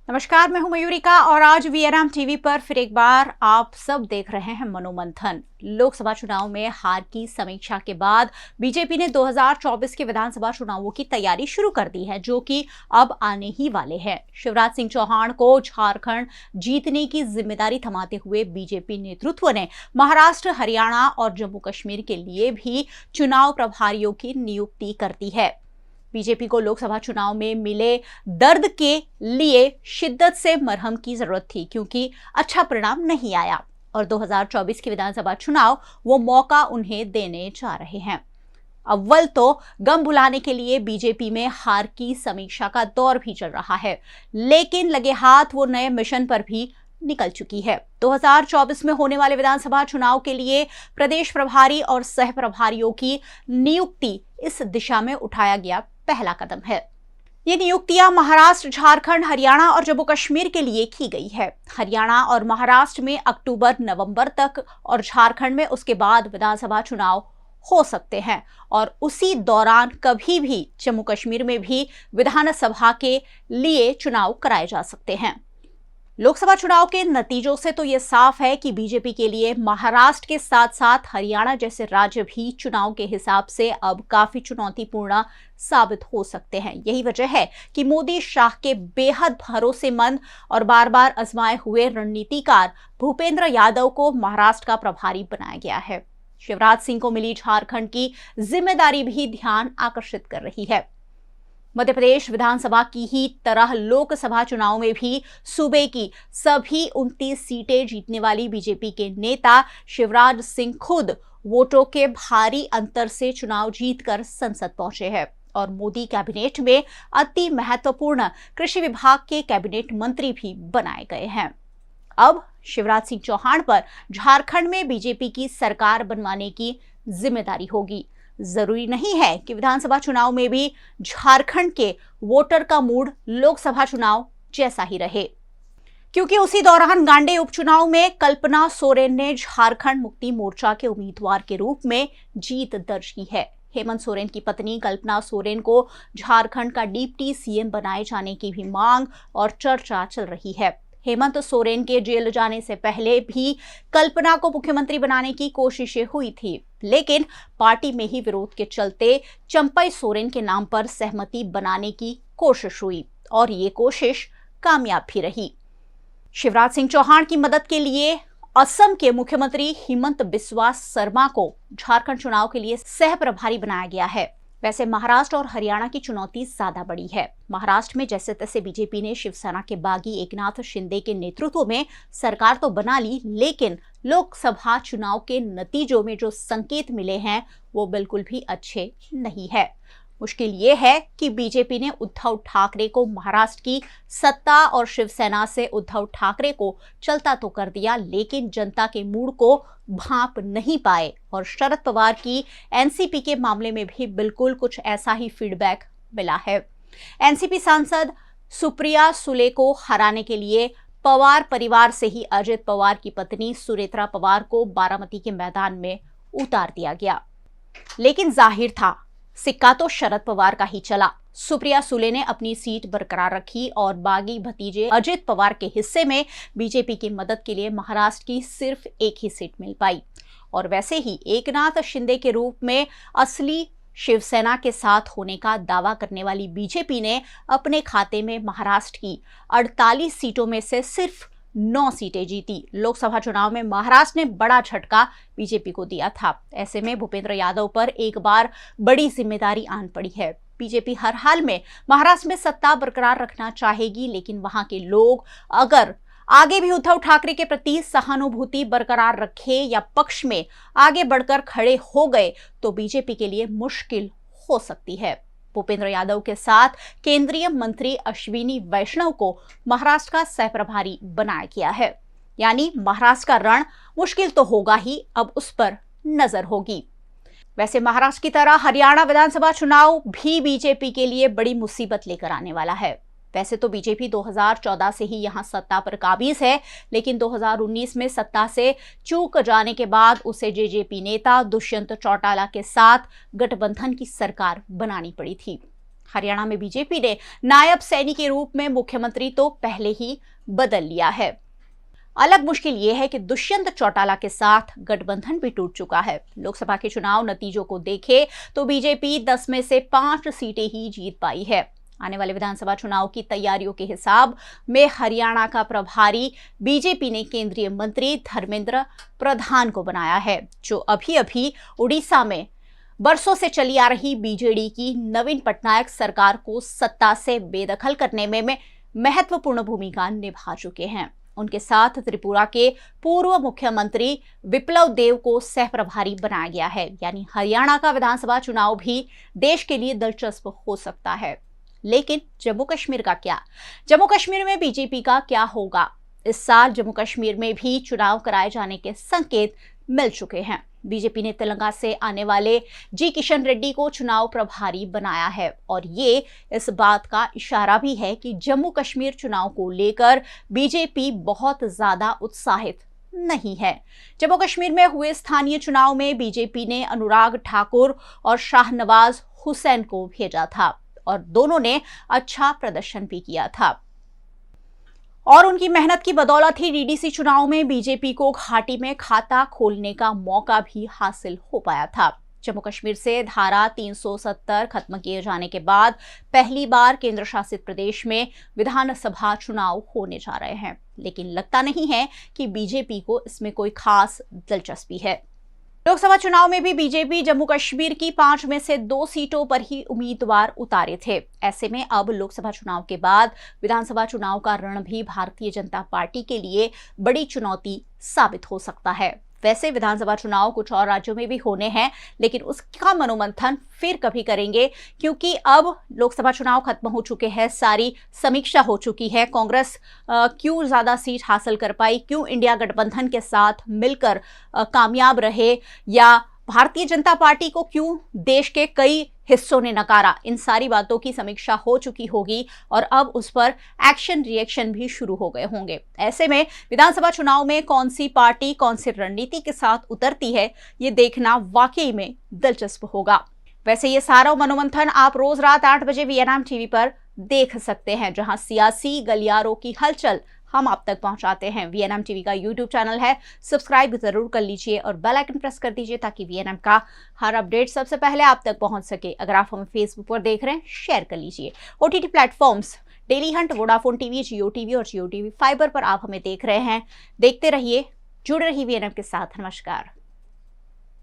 नमस्कार, मैं हूं मयूरिका और आज वीआरएम टीवी पर फिर एक बार आप सब देख रहे हैं मनोमंथन। लोकसभा चुनाव में हार की समीक्षा के बाद बीजेपी ने 2024 के विधानसभा चुनावों की तैयारी शुरू कर दी है, जो कि अब आने ही वाले हैं। शिवराज सिंह चौहान को झारखंड जीतने की जिम्मेदारी थमाते हुए बीजेपी नेतृत्व ने महाराष्ट्र, हरियाणा और जम्मू कश्मीर के लिए भी चुनाव प्रभारियों की नियुक्ति कर दी है। बीजेपी को लोकसभा चुनाव में मिले दर्द के लिए शिद्दत से मरहम की जरूरत थी, क्योंकि अच्छा परिणाम नहीं आया और 2024 के विधानसभा चुनाव वो मौका उन्हें देने जा रहे हैं। अव्वल तो गम भुलाने के लिए बीजेपी में हार की समीक्षा का दौर भी चल रहा है, लेकिन लगे हाथ वो नए मिशन पर भी निकल चुकी है। 2024 में होने वाले विधानसभा चुनाव के लिए प्रदेश प्रभारी और सह प्रभारियों की नियुक्ति इस दिशा में उठाया गया पहला कदम है। ये नियुक्तियां महाराष्ट्र, झारखंड, हरियाणा और जम्मू कश्मीर के लिए की गई है। हरियाणा और महाराष्ट्र में अक्टूबर-नवंबर तक और झारखंड में उसके बाद विधानसभा चुनाव हो सकते हैं और उसी दौरान कभी भी जम्मू कश्मीर में भी विधानसभा के लिए चुनाव कराए जा सकते हैं। लोकसभा चुनाव के नतीजों से तो यह साफ है कि बीजेपी के लिए महाराष्ट्र के साथ साथ हरियाणा जैसे राज्य भी चुनाव के हिसाब से अब काफी चुनौतीपूर्ण साबित हो सकते हैं। यही वजह है कि मोदी शाह के बेहद भरोसेमंद और बार बार आजमाए हुए रणनीतिकार भूपेंद्र यादव को महाराष्ट्र का प्रभारी बनाया गया है। शिवराज सिंह को मिली झारखंड की जिम्मेदारी भी ध्यान आकर्षित कर रही है। मध्य प्रदेश विधानसभा की ही तरह लोकसभा चुनाव में भी सूबे की सभी 29 सीटें जीतने वाली बीजेपी के नेता शिवराज सिंह खुद वोटों के भारी अंतर से चुनाव जीतकर संसद पहुंचे हैं और मोदी कैबिनेट में अति महत्वपूर्ण कृषि विभाग के कैबिनेट मंत्री भी बनाए गए हैं। अब शिवराज सिंह चौहान पर झारखंड में बीजेपी की सरकार बनवाने की जिम्मेदारी होगी। जरूरी नहीं है कि विधानसभा चुनाव में भी झारखंड के वोटर का मूड लोकसभा चुनाव जैसा ही रहे, क्योंकि उसी दौरान गांडे उपचुनाव में कल्पना सोरेन ने झारखंड मुक्ति मोर्चा के उम्मीदवार के रूप में जीत दर्ज की है। हेमंत सोरेन की पत्नी कल्पना सोरेन को झारखंड का डिप्टी सीएम बनाए जाने की भी मांग और चर्चा चल रही है। हेमंत सोरेन के जेल जाने से पहले भी कल्पना को मुख्यमंत्री बनाने की कोशिशें हुई थी, लेकिन पार्टी में ही विरोध के चलते चंपई सोरेन के नाम पर सहमति बनाने की कोशिश हुई और ये कोशिश कामयाब भी रही। शिवराज सिंह चौहान की मदद के लिए असम के मुख्यमंत्री हिमंत बिस्वा शर्मा को झारखंड चुनाव के लिए सह प्रभारी बनाया गया है। वैसे महाराष्ट्र और हरियाणा की चुनौती ज्यादा बड़ी है। महाराष्ट्र में जैसे तैसे बीजेपी ने शिवसेना के बागी एकनाथ शिंदे के नेतृत्व में सरकार तो बना ली, लेकिन लोकसभा चुनाव के नतीजों में जो संकेत मिले हैं वो बिल्कुल भी अच्छे नहीं है। मुश्किल ये है कि बीजेपी ने उद्धव ठाकरे को महाराष्ट्र की सत्ता और शिवसेना से उद्धव ठाकरे को चलता तो कर दिया, लेकिन जनता के मूड को भांप नहीं पाए और शरद पवार की एनसीपी के मामले में भी बिल्कुल कुछ ऐसा ही फीडबैक मिला है। एनसीपी सांसद सुप्रिया सुले को हराने के लिए पवार परिवार से ही अजित पवार की पत्नी सुनेत्रा पवार को बारामती के मैदान में उतार दिया गया, लेकिन जाहिर था सिक्का तो शरद पवार का ही चला। सुप्रिया सुले ने अपनी सीट बरकरार रखी और बागी भतीजे अजित पवार के हिस्से में बीजेपी की मदद के लिए महाराष्ट्र की सिर्फ एक ही सीट मिल पाई। और वैसे ही एकनाथ शिंदे के रूप में असली शिवसेना के साथ होने का दावा करने वाली बीजेपी ने अपने खाते में महाराष्ट्र की 48 सीटों में से सिर्फ 9 सीटें जीती। लोकसभा चुनाव में महाराष्ट्र ने बड़ा झटका बीजेपी को दिया था। ऐसे में भूपेंद्र यादव पर एक बार बड़ी जिम्मेदारी आन पड़ी है। बीजेपी हर हाल में महाराष्ट्र में सत्ता बरकरार रखना चाहेगी, लेकिन वहां के लोग अगर आगे भी उद्धव ठाकरे के प्रति सहानुभूति बरकरार रखे या पक्ष में आगे बढ़कर खड़े हो गए तो बीजेपी के लिए मुश्किल हो सकती है। भूपेंद्र यादव के साथ केंद्रीय मंत्री अश्विनी वैष्णव को महाराष्ट्र का सह प्रभारी बनाया गया है, यानी महाराष्ट्र का रण मुश्किल तो होगा ही, अब उस पर नजर होगी। वैसे महाराष्ट्र की तरह हरियाणा विधानसभा चुनाव भी बीजेपी के लिए बड़ी मुसीबत लेकर आने वाला है। वैसे तो बीजेपी 2014 से ही यहां सत्ता पर काबिज है, लेकिन 2019 में सत्ता से चूक जाने के बाद उसे जेजेपी नेता दुष्यंत चौटाला के साथ गठबंधन की सरकार बनानी पड़ी थी। हरियाणा में बीजेपी ने नायब सैनी के रूप में मुख्यमंत्री तो पहले ही बदल लिया है। अलग मुश्किल ये है कि दुष्यंत चौटाला के साथ गठबंधन भी टूट चुका है। लोकसभा के चुनाव नतीजों को देखें तो बीजेपी 10 में से 5 सीटें ही जीत पाई है। आने वाले विधानसभा चुनाव की तैयारियों के हिसाब में हरियाणा का प्रभारी बीजेपी ने केंद्रीय मंत्री धर्मेंद्र प्रधान को बनाया है, जो अभी अभी उड़ीसा में बरसों से चली आ रही बीजेडी की नवीन पटनायक सरकार को सत्ता से बेदखल करने में महत्वपूर्ण भूमिका निभा चुके हैं। उनके साथ त्रिपुरा के पूर्व मुख्यमंत्री विप्लव देव को सह प्रभारी बनाया गया है। यानी हरियाणा का विधानसभा चुनाव भी देश के लिए दिलचस्प हो सकता है। लेकिन जम्मू कश्मीर का क्या? जम्मू कश्मीर में बीजेपी का क्या होगा? इस साल जम्मू कश्मीर में भी चुनाव कराए जाने के संकेत मिल चुके हैं। बीजेपी ने तेलंगाना से आने वाले जी किशन रेड्डी को चुनाव प्रभारी बनाया है और ये इस बात का इशारा भी है कि जम्मू कश्मीर चुनाव को लेकर बीजेपी बहुत ज्यादा उत्साहित नहीं है। जम्मू कश्मीर में हुए स्थानीय चुनाव में बीजेपी ने अनुराग ठाकुर और शाहनवाज हुसैन को भेजा था और दोनों ने अच्छा प्रदर्शन भी किया था और उनकी मेहनत की बदौलत ही डीडीसी चुनाव में बीजेपी को घाटी में खाता खोलने का मौका भी हासिल हो पाया था। जम्मू कश्मीर से धारा 370 खत्म किए जाने के बाद पहली बार केंद्र शासित प्रदेश में विधानसभा चुनाव होने जा रहे हैं, लेकिन लगता नहीं है कि बीजेपी को इसमें कोई खास दिलचस्पी है। लोकसभा चुनाव में भी बीजेपी जम्मू कश्मीर की 5 में से 2 सीटों पर ही उम्मीदवार उतारे थे। ऐसे में अब लोकसभा चुनाव के बाद विधानसभा चुनाव का रण भी भारतीय जनता पार्टी के लिए बड़ी चुनौती साबित हो सकता है। वैसे विधानसभा चुनाव कुछ और राज्यों में भी होने हैं, लेकिन उसका मनोमंथन फिर कभी करेंगे, क्योंकि अब लोकसभा चुनाव खत्म हो चुके हैं, सारी समीक्षा हो चुकी है। कांग्रेस क्यों ज्यादा सीट हासिल कर पाई, क्यों इंडिया गठबंधन के साथ मिलकर कामयाब रहे, या भारतीय जनता पार्टी को क्यों देश के कई हिस्सों ने नकारा, इन सारी बातों की समीक्षा हो चुकी होगी और अब उस पर एक्शन रिएक्शन भी शुरू हो गए होंगे। ऐसे में विधानसभा चुनाव में कौन सी पार्टी कौन सी रणनीति के साथ उतरती है, ये देखना वाकई में दिलचस्प होगा। वैसे ये सारा मनोमंथन आप रोज रात 8 बजे वीएनएम टीवी पर देख सकते हैं, जहां सियासी गलियारों की हलचल हम आप तक पहुंचाते हैं। वीएनएम टीवी का यूट्यूब चैनल है, सब्सक्राइब जरूर कर लीजिए और बेल आइकन प्रेस कर दीजिए ताकि वीएनएम का हर अपडेट सबसे पहले आप तक पहुंच सके। अगर आप हमें फेसबुक पर देख रहे हैं, शेयर कर लीजिए। OTT platforms Dailyhunt, Vodafone TV, Jio TV और जियो टीवी फाइबर पर आप हमें देख रहे हैं। देखते रहिए, जुड़े रहिए वीएनएम के साथ। नमस्कार।